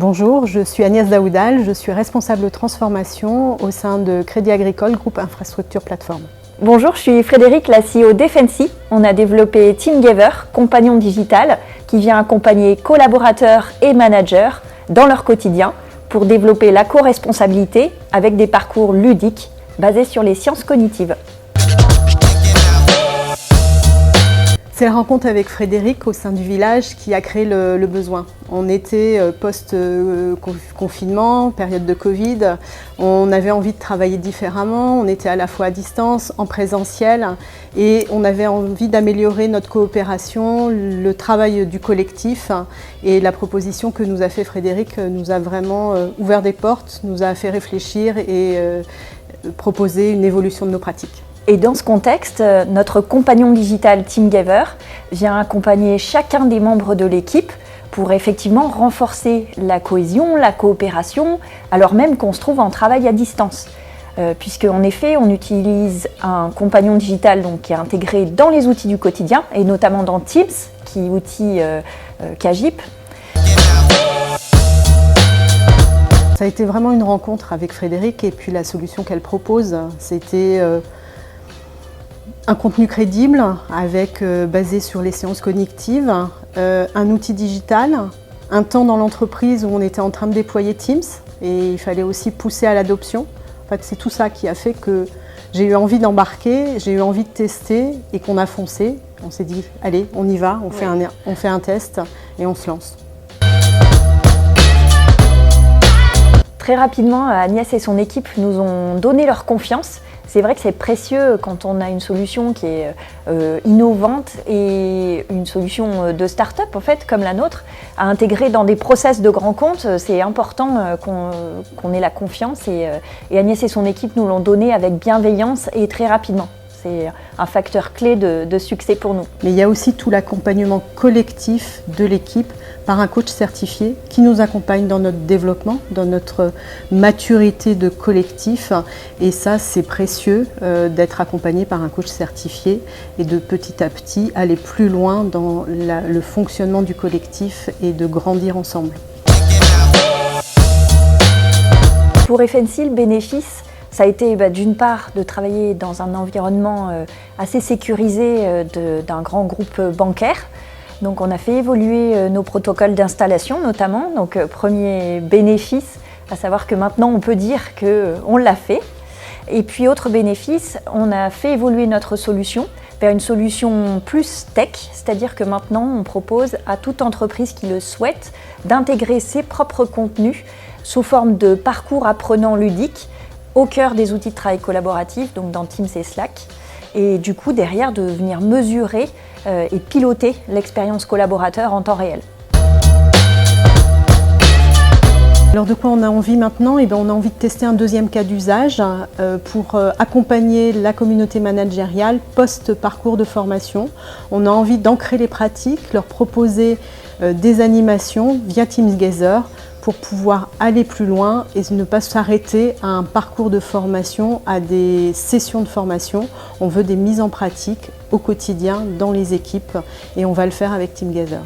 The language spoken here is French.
Bonjour, je suis Agnès Daoudal, je suis responsable transformation au sein de Crédit Agricole Groupe Infrastructure Plateforme. Bonjour, je suis Frédéric, la CEO d'Effensi. On a développé TeamGiver, compagnon digital, qui vient accompagner collaborateurs et managers dans leur quotidien pour développer la co-responsabilité avec des parcours ludiques basés sur les sciences cognitives. C'est la rencontre avec Frédéric au sein du village qui a créé le besoin. On était post-confinement, période de Covid, on avait envie de travailler différemment, on était à la fois à distance, en présentiel et on avait envie d'améliorer notre coopération, le travail du collectif et la proposition que nous a fait Frédéric nous a vraiment ouvert des portes, nous a fait réfléchir et proposer une évolution de nos pratiques. Et dans ce contexte, notre compagnon digital TeamGiver vient accompagner chacun des membres de l'équipe pour effectivement renforcer la cohésion, la coopération, alors même qu'on se trouve en travail à distance. Puisque en effet, on utilise un compagnon digital donc, qui est intégré dans les outils du quotidien, et notamment dans Teams, qui est outil Kagip. Ça a été vraiment une rencontre avec Frédéric et puis la solution qu'elle propose, c'était un contenu crédible basé sur les sciences cognitives, un outil digital, un temps dans l'entreprise où on était en train de déployer Teams et il fallait aussi pousser à l'adoption. En fait, c'est tout ça qui a fait que j'ai eu envie d'embarquer, j'ai eu envie de tester et qu'on a foncé. On s'est dit, allez, on y va, on fait un test et on se lance. Très rapidement, Agnès et son équipe nous ont donné leur confiance. C'est vrai que c'est précieux quand on a une solution qui est innovante et une solution de start-up en fait, comme la nôtre, à intégrer dans des process de grands comptes. C'est important qu'on ait la confiance et Agnès et son équipe nous l'ont donné avec bienveillance et très rapidement. C'est un facteur clé de succès pour nous. Mais il y a aussi tout l'accompagnement collectif de l'équipe par un coach certifié qui nous accompagne dans notre développement, dans notre maturité de collectif. Et ça, c'est précieux d'être accompagné par un coach certifié et de petit à petit aller plus loin dans le fonctionnement du collectif et de grandir ensemble. Pour Effensi, le bénéfice, ça a été d'une part de travailler dans un environnement assez sécurisé d'un grand groupe bancaire. Donc on a fait évoluer nos protocoles d'installation notamment. Donc premier bénéfice, à savoir que maintenant on peut dire qu'on l'a fait. Et puis autre bénéfice, on a fait évoluer notre solution vers une solution plus tech, c'est-à-dire que maintenant on propose à toute entreprise qui le souhaite d'intégrer ses propres contenus sous forme de parcours apprenant ludique au cœur des outils de travail collaboratif, donc dans Teams et Slack, et du coup derrière de venir mesurer et piloter l'expérience collaborateur en temps réel. Alors de quoi on a envie maintenant? On a envie de tester un deuxième cas d'usage pour accompagner la communauté managériale post-parcours de formation. On a envie d'ancrer les pratiques, leur proposer des animations via TeamGiver pour pouvoir aller plus loin et ne pas s'arrêter à un parcours de formation, à des sessions de formation. On veut des mises en pratique au quotidien dans les équipes et on va le faire avec TeamGiver.